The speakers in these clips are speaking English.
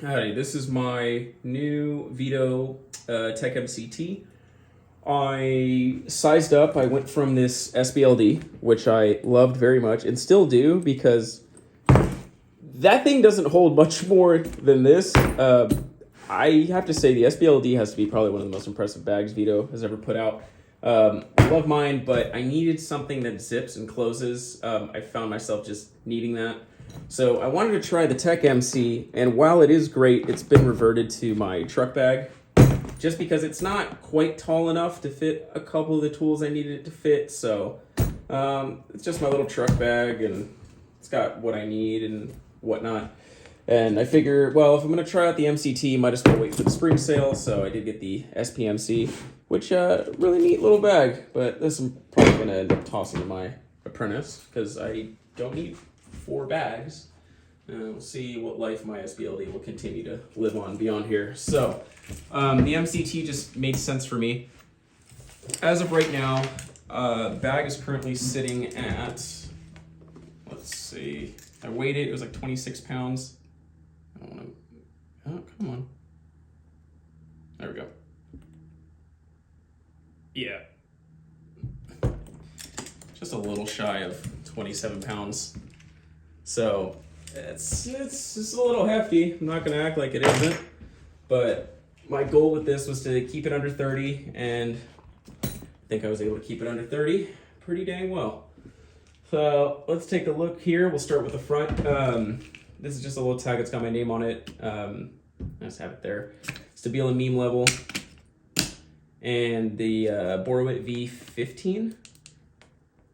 Howdy, this is my new Veto Tech MCT. I sized up. I went from this SBLD, which I loved very much and still do because that thing doesn't hold much more than this. I have to say the SBLD has to be probably one of the most impressive bags Veto has ever put out. I love mine, but I needed something that zips and closes. I found myself just needing that. So I wanted to try the Tech MC, and while it is great, it's been reverted to my truck bag just because it's not quite tall enough to fit a couple of the tools I needed it to fit. So it's just my little truck bag, and it's got what I need and whatnot. And I figure, well, if I'm going to try out the MCT, might as well wait for the spring sale. So I did get the SPMC, which really neat little bag. But this I'm probably going to end up tossing to my apprentice because I don't need 4 bags. We'll see what life my SBLD will continue to live on beyond here. So the MCT just made sense for me. As of right now, bag is currently sitting at, let's see, I weighed it, it was like 26 pounds. I don't want to, oh, come on. There we go. Yeah. Just a little shy of 27 pounds. So it's just a little hefty. I'm not gonna act like it isn't, but my goal with this was to keep it under 30, and I think I was able to keep it under 30 pretty dang well. So let's take a look here. We'll start with the front. This is just a little tag that's got my name on it. I just have it there. Stabila meme level, and the Borowit V15.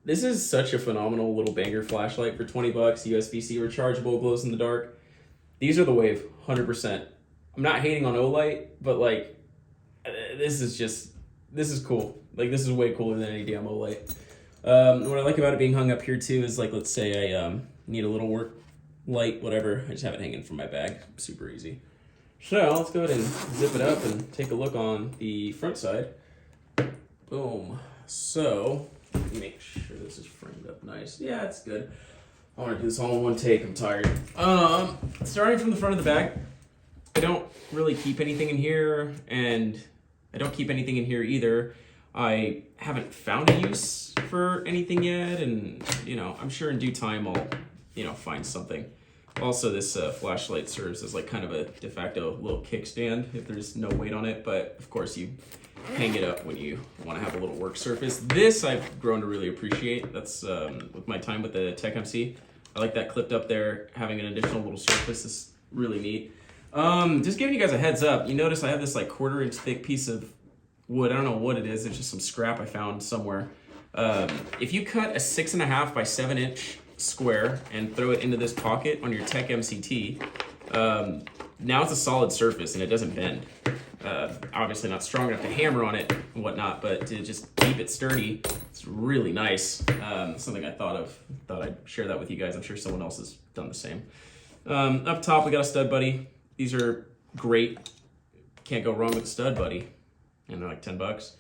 This is such a phenomenal little banger flashlight for 20 bucks, USB-C rechargeable, glows in the dark. These are the wave, 100%. I'm not hating on Olight, but like, this is cool. Like, this is way cooler than any damn Olight. What I like about it being hung up here too is, like, let's say I need a little work light, whatever. I just have it hanging from my bag, super easy. So let's go ahead and zip it up and take a look on the front side. Boom. So, let me make sure this is framed up nice. Yeah, it's good. I want to do this all in one take. I'm tired. Starting from the front of the bag, I don't really keep anything in here, and I don't keep anything in here either. I haven't found a use for anything yet, and I'm sure in due time I'll find something. Also, this flashlight serves as like kind of a de facto little kickstand if there's no weight on it, but of course you hang it up when you want to have a little work surface. This I've grown to really appreciate. That's with my time with the Tech MC. I like that clipped up there. Having an additional little surface is really neat. Just giving you guys a heads up. You notice I have this like 1/4 inch thick piece of wood. I don't know what it is. It's just some scrap I found somewhere. If you cut a 6.5 by 7 inch square and throw it into this pocket on your Tech MCT, now it's a solid surface and it doesn't bend. Obviously not strong enough to hammer on it and whatnot, but to just keep it sturdy, it's really nice. Something I thought I'd share that with you guys. I'm sure someone else has done the same. Up top, we got a stud buddy. These are great. Can't go wrong with a stud buddy. And they're like 10 bucks.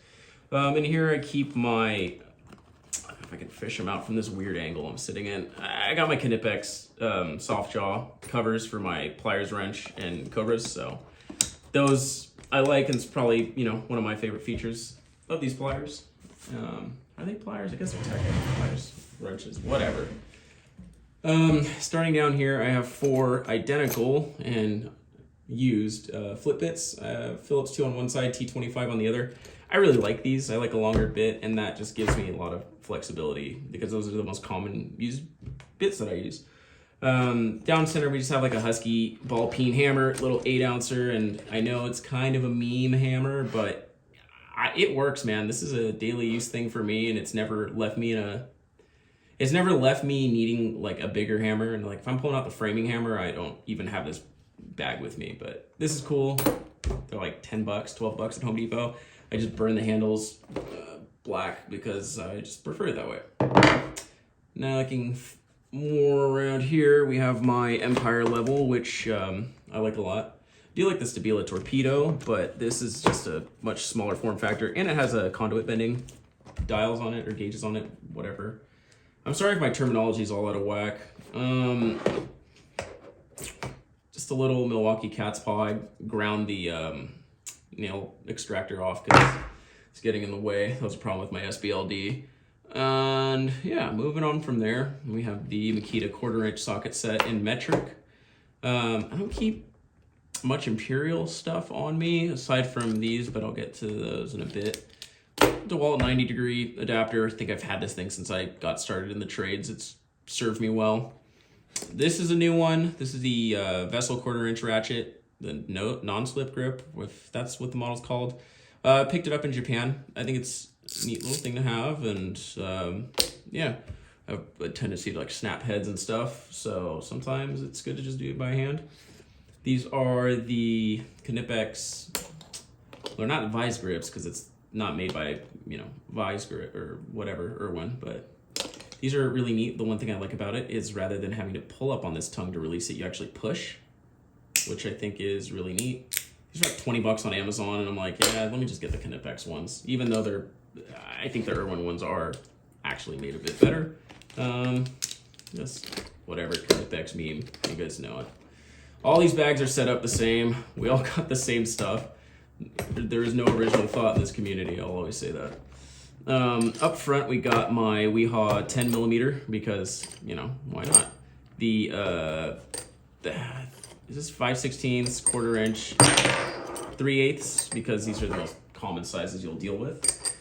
In here, I keep my, if I can fish them out from this weird angle I'm sitting in. I got my Knipex soft jaw covers for my pliers wrench and cobras. So those I like, and it's probably, one of my favorite features of these pliers. Are they pliers? I guess they're technically pliers, wrenches, whatever. Starting down here, I have 4 identical and used flip bits. Phillips 2 on one side, T25 on the other. I really like these. I like a longer bit, and that just gives me a lot of flexibility because those are the most common used bits that I use. Down center, we just have like a Husky ball peen hammer, little 8-ouncer, and I know it's kind of a meme hammer, but it works, man. This is a daily use thing for me, and it's never left me needing like a bigger hammer. And like if I'm pulling out the framing hammer, I don't even have this bag with me, but this is cool. They're like 10 bucks, 12 bucks at Home Depot. I just burn the handles black because I just prefer it that way. Now looking more around here, we have my Empire level, which I like a lot. I do like the Stabila Torpedo, but this is just a much smaller form factor, and it has a conduit bending dials on it, or gauges on it, whatever. I'm sorry if my terminology is all out of whack. Just just a little Milwaukee cat's paw. I ground the nail extractor off because it's getting in the way. That was a problem with my SBLD. And yeah, moving on from there, we have the Makita 1/4" socket set in metric. I don't keep much Imperial stuff on me aside from these, but I'll get to those in a bit. DeWalt 90-degree adapter. I think I've had this thing since I got started in the trades. It's served me well. This is a new one. This is the Vessel 1/4" ratchet, the non-slip grip. That's what the model's called. Picked it up in Japan. I think it's a neat little thing to have, and yeah, I have a tendency to like snap heads and stuff, so sometimes it's good to just do it by hand. These are the Knipex. They're not vise grips because it's not made by, vise grip or whatever, Irwin, but these are really neat. The one thing I like about it is rather than having to pull up on this tongue to release it, you actually push, which I think is really neat. These are like $20 on Amazon, and I'm like, yeah, let me just get the Knipex ones, even though I think the Irwin ones are actually made a bit better. Just whatever, Knipex meme, you guys know it. All these bags are set up the same. We all got the same stuff. There is no original thought in this community, I'll always say that. Up front, we got my Weehaw 10mm because, why not? Is this 5/16, 1/4", 3/8 because these are the most common sizes you'll deal with.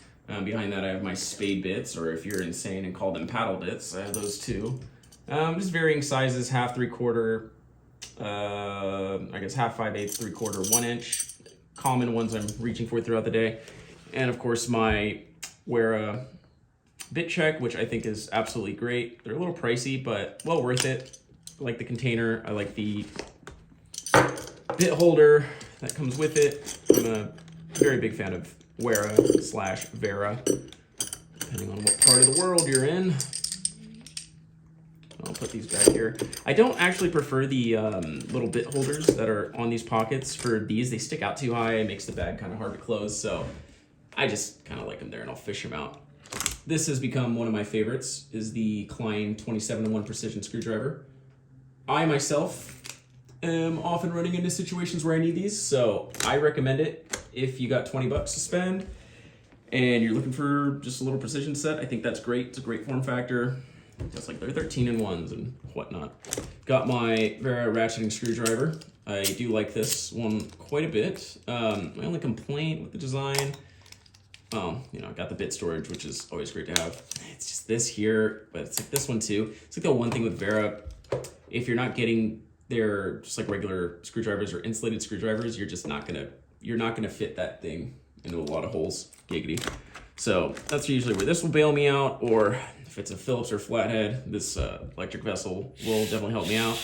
Behind that, I have my spade bits, or if you're insane and call them paddle bits, I have those too. Just varying sizes, 1/2, 3/4, I guess 1/2, 5/8, 3/4, 1". Common ones I'm reaching for throughout the day. And of course my Wera bit check, which I think is absolutely great. They're a little pricey, but well worth it. I like the container. I like the bit holder that comes with it. I'm a very big fan of Wera/Vera, depending on what part of the world you're in. I'll put these back here. I don't actually prefer the little bit holders that are on these pockets. For these, they stick out too high. It makes the bag kind of hard to close, so I just kind of like them there, and I'll fish them out. This has become one of my favorites, is the Klein 27-1 precision screwdriver. I myself am often running into situations where I need these, so I recommend it if you got $20 to spend and you're looking for just a little precision set. I think that's great. It's a great form factor. Just like they're 13-in-1s and whatnot. Got my Vera ratcheting screwdriver. I do like this one quite a bit. My only complaint with the design, I got the bit storage, which is always great to have. It's just this here, but it's like this one too. It's like the one thing with Vera, if you're not getting their just like regular screwdrivers or insulated screwdrivers, you're not gonna fit that thing into a lot of holes. Giggity. So that's usually where this will bail me out, or if it's a Phillips or flathead, this electric vessel will definitely help me out.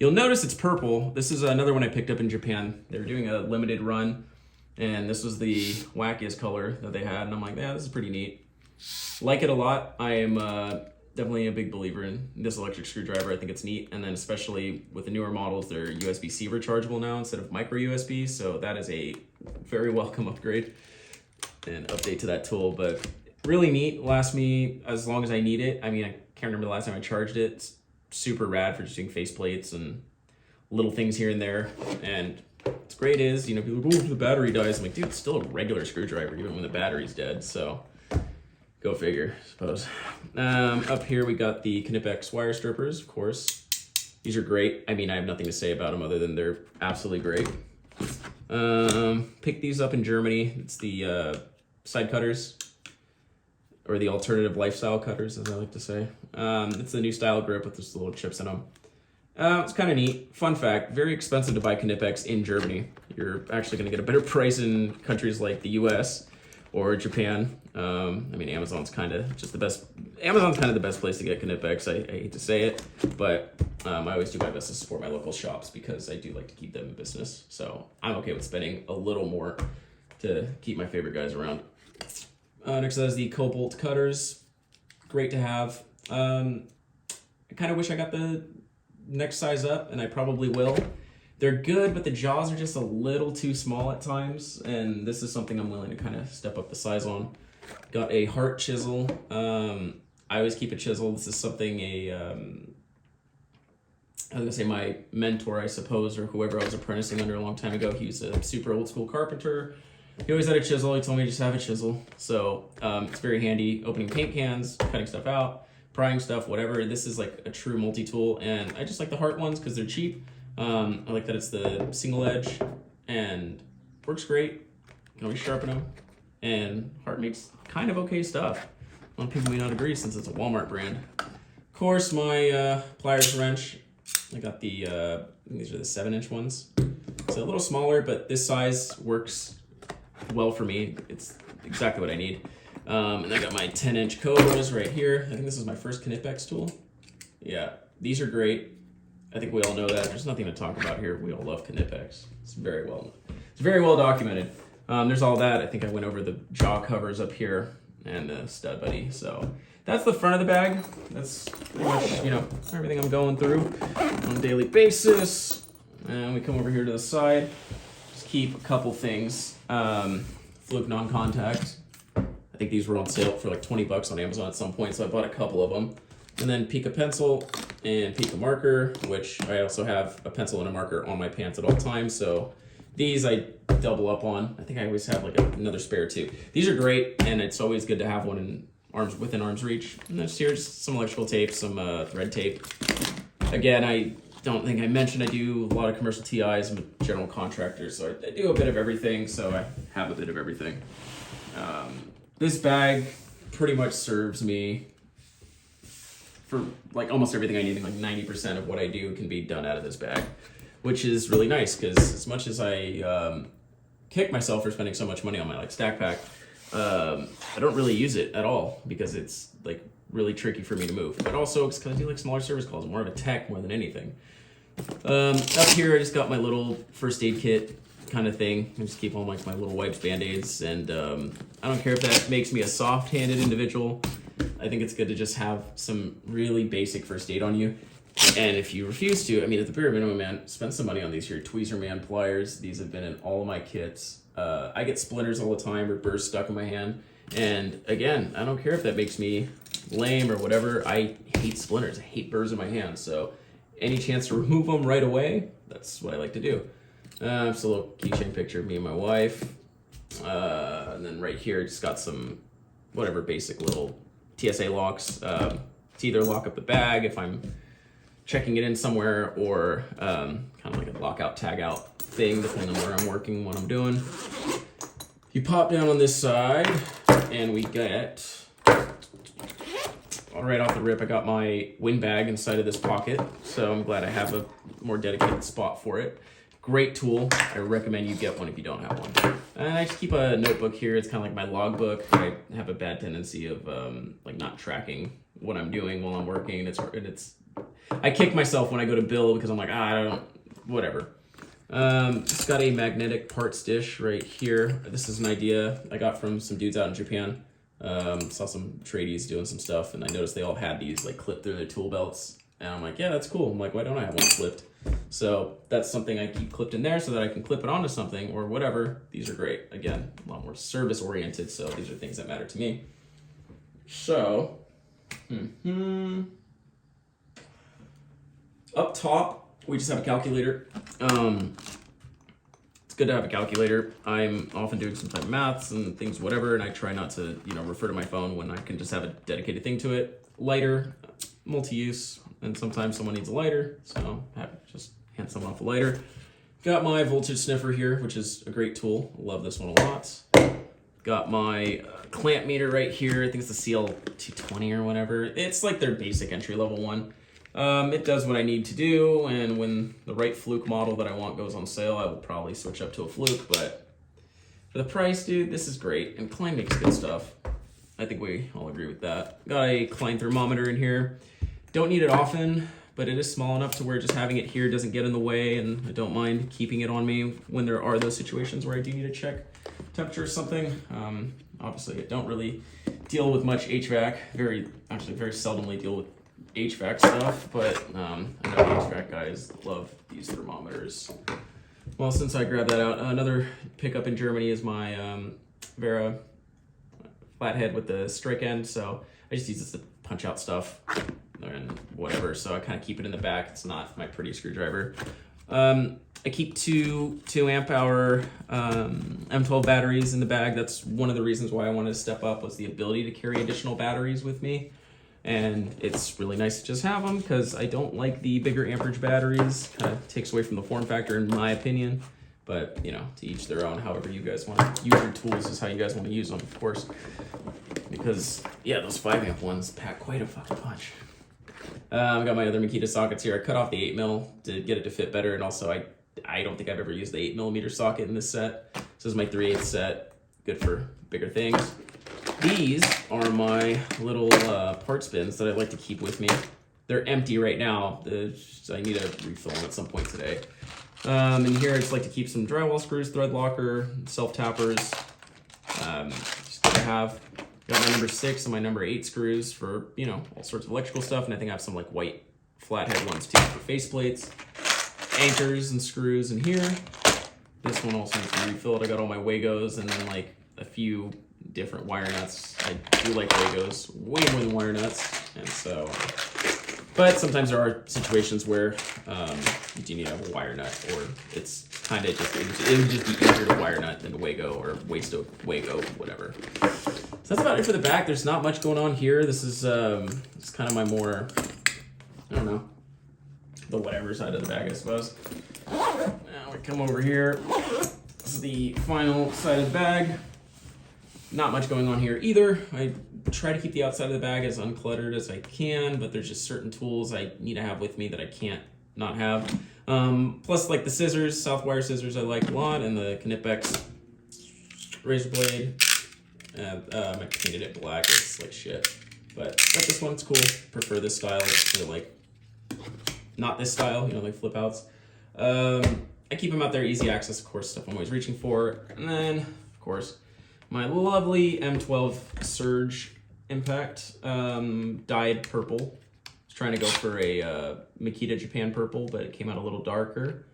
You'll notice it's purple. This is another one I picked up in Japan. They were doing a limited run, and this was the wackiest color that they had, and I'm like, yeah, this is pretty neat. Like it a lot. I am definitely a big believer in this electric screwdriver. I think it's neat, and then especially with the newer models, they're USB-C rechargeable now instead of micro USB, so that is a very welcome upgrade and update to that tool, but really neat. Lasts me as long as I need it. I mean, I can't remember the last time I charged it. It's super rad for just doing faceplates and little things here and there. And what's great is, people are like, oh, the battery dies. I'm like, dude, it's still a regular screwdriver even when the battery's dead. So go figure, I suppose. Up here we got the Knipex wire strippers, of course. These are great. I mean, I have nothing to say about them other than they're absolutely great. Picked these up in Germany. It's the side cutters, or the alternative lifestyle cutters, as I like to say. It's the new style grip with just little chips in them. It's kind of neat. Fun fact, very expensive to buy Knipex in Germany. You're actually going to get a better price in countries like the US or Japan. I mean, Amazon's kind of just the best. Amazon's kind of the best place to get Knipex. I hate to say it, but I always do my best to support my local shops because I do like to keep them in business. So I'm okay with spending a little more to keep my favorite guys around. Next to that is the Cobalt cutters. Great to have. I kind of wish I got the next size up, and I probably will. They're good, but the jaws are just a little too small at times, and this is something I'm willing to kind of step up the size on. Got a heart chisel. I always keep a chisel. This is something I was gonna say my mentor, I suppose, or whoever I was apprenticing under a long time ago. He was a super old school carpenter. He always had a chisel. He told me to just have a chisel. So it's very handy opening paint cans, cutting stuff out, prying stuff, whatever. This is like a true multi-tool, and I just like the Heart ones because they're cheap. I like that it's the single edge and works great. You can always sharpen them, and Heart makes kind of okay stuff. A lot of people may not agree since it's a Walmart brand. Of course, my pliers wrench. I got the, these are the 7-inch ones. It's a little smaller, but this size works well for me. It's exactly what I need. And I got my 10-inch Cobras right here. I think this is my first Knipex tool. Yeah, these are great. I think we all know that. There's nothing to talk about here. We all love Knipex. It's very well documented. There's all that. I think I went over the jaw covers up here and the stud buddy. So that's the front of the bag. That's pretty much, you know, everything I'm going through on a daily basis. And we come over here to the side. Just keep a couple things. Fluke non-contact. I think these were on sale for like 20 bucks on Amazon at some point, so I bought a couple of them. And then Pica pencil and Pica marker, which I also have a pencil and a marker on my pants at all times. So these I double up on. I think I always have like another spare too. These are great, and it's always good to have one in within arm's reach. And then here's some electrical tape, some thread tape. Again, I don't think I mentioned I do a lot of commercial TIs. I'm a general contractor, so I do a bit of everything. So I have a bit of everything. This bag pretty much serves me for like almost everything I need. Like 90% of what I do can be done out of this bag, which is really nice because as much as I kick myself for spending so much money on my like stack pack, I don't really use it at all because it's like really tricky for me to move. But also it's because I do like smaller service calls. I'm more of a tech more than anything. Up here I just got my little first aid kit kind of thing. I just keep on like my little wipes, band-aids, and I don't care if that makes me a soft-handed individual. I think it's good to just have some really basic first aid on you. And if you refuse to, I mean, at the bare minimum, man, spend some money on these here Tweezerman pliers. These have been in all of my kits. I get splinters all the time or burrs stuck in my hand. And again, I don't care if that makes me lame or whatever. I hate splinters. I hate burrs in my hand. So any chance to remove them right away, that's what I like to do. Just a little keychain picture of me and my wife. And then right here, just got some whatever basic little TSA locks to either lock up the bag if I'm checking it in somewhere, or kind of like a lockout tag out thing depending on where I'm working, what I'm doing. You pop down on this side and we get, right off the rip, I got my wind bag inside of this pocket, so I'm glad I have a more dedicated spot for it. Great tool. I recommend you get one if you don't have one. And I just keep a notebook here. It's kind of like my logbook. I have a bad tendency of like not tracking what I'm doing while I'm working. I kick myself when I go to bill because I'm like, I don't, whatever. It's got a magnetic parts dish right here. This is an idea I got from some dudes out in Japan. Saw some tradies doing some stuff, and I noticed they all had these like clipped through their tool belts. And I'm like, yeah, that's cool. I'm like, why don't I have one clipped? So that's something I keep clipped in there so that I can clip it onto something or whatever. These are great. Again, a lot more service oriented, so these are things that matter to me. So, up top, we just have a calculator. It's good to have a calculator. I'm often doing some type of maths and things, whatever, and I try not to, refer to my phone when I can just have a dedicated thing to it. Lighter, multi-use, and sometimes someone needs a lighter, so just hand someone off a lighter. Got my voltage sniffer here, which is a great tool. Love this one a lot. Got my clamp meter right here. I think it's the CL220 or whatever. It's like their basic entry-level one. It does what I need to do, and when the right Fluke model that I want goes on sale, I will probably switch up to a Fluke, but for the price, dude, this is great, and Klein makes good stuff. I think we all agree with that. Got a Klein thermometer in here. Don't need it often, but it is small enough to where just having it here doesn't get in the way, and I don't mind keeping it on me when there are those situations where I do need to check temperature or something. Obviously, I don't really deal with much HVAC. Very seldomly deal with HVAC stuff, but I know HVAC guys love these thermometers. Well, since I grabbed that out, another pickup in Germany is my Vera flathead with the strike end, so I just use this to punch out stuff. and whatever, so I kind of keep it in the back. It's not my pretty screwdriver. I keep two amp hour M12 batteries in the bag. That's one of the reasons why I wanted to step up, was the ability to carry additional batteries with me. And it's really nice to just have them, because I don't like the bigger amperage batteries. Kind of takes away from the form factor, in my opinion. But, you know, to each their own. However you guys want to use your tools is how you guys want to use them, of course. Because, yeah, those 5 amp ones pack quite a fucking punch. I got my other Makita sockets here. I cut off the 8mm to get it to fit better, and also I don't think I've ever used the 8mm socket in this set. This is my 3/8 set. Good for bigger things. These are my little parts bins that I like to keep with me. They're empty right now. I need to refill them at some point today. In here, I just like to keep some drywall screws, thread locker, self-tappers. Just to have. Got my number 6 and my number 8 screws for, you know, all sorts of electrical stuff. And I think I have some like white flathead ones too for faceplates. Anchors and screws in here. This one also needs to be refilled. I got all my Wagos and then like a few different wire nuts. I do like Wagos way more than wire nuts. And so, but sometimes there are situations where you do need a wire nut, or it's kind of just, it would just be easier to wire nut than to Wago, or waste a Wago, whatever. So that's about it for the back. There's not much going on here. This is it's kind of my more, I don't know, the whatever side of the bag, I suppose. Now we come over here. This is the final side of the bag. Not much going on here either. I try to keep the outside of the bag as uncluttered as I can, but there's just certain tools I need to have with me that I can't not have. Plus, like the scissors, soft wire scissors I like a lot, and the Knipex razor blade. I painted it black, it's like shit. But this one's cool. Prefer this style to like, not this style, you know, like flip outs. I keep them out there, easy access, of course, stuff I'm always reaching for. And then, of course, my lovely M12 Surge Impact, dyed purple. I was trying to go for a Makita Japan purple, but it came out a little darker.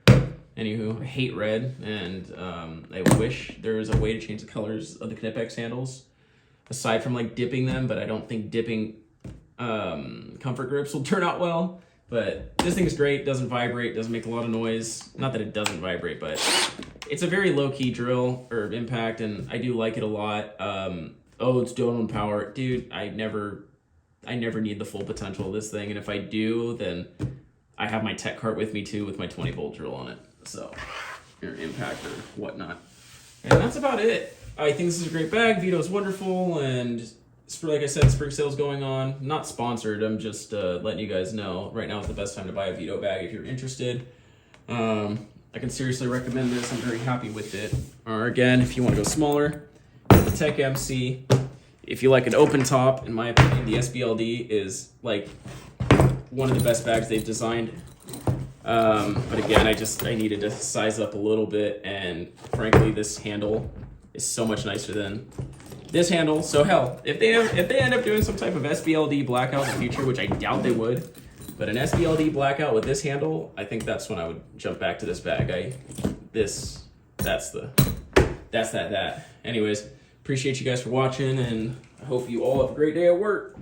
Anywho, I hate red, and I wish there was a way to change the colors of the Knipex handles, aside from like dipping them, but I don't think dipping comfort grips will turn out well. But this thing's great, doesn't vibrate, doesn't make a lot of noise. Not that it doesn't vibrate, but it's a very low-key drill or impact, and I do like it a lot. Oh, it's down power. Dude, I never need the full potential of this thing, and if I do, then I have my tech cart with me too with my 20-volt drill on it. So, or impact or whatnot. And that's about it. I think this is a great bag. Veto's wonderful, and like I said, spring sale's going on. Not sponsored, I'm just letting you guys know. Right now is the best time to buy a Veto bag if you're interested. I can seriously recommend this. I'm very happy with it. Or again, if you want to go smaller, the Tech MC. If you like an open top, in my opinion, the SBLD is like one of the best bags they've designed. But again, I needed to size up a little bit, and frankly, this handle is so much nicer than this handle. So hell, if they end up doing some type of SBLD blackout in the future, which I doubt they would, but an SBLD blackout with this handle, I think that's when I would jump back to this bag. That's that. Anyways, appreciate you guys for watching, and I hope you all have a great day at work.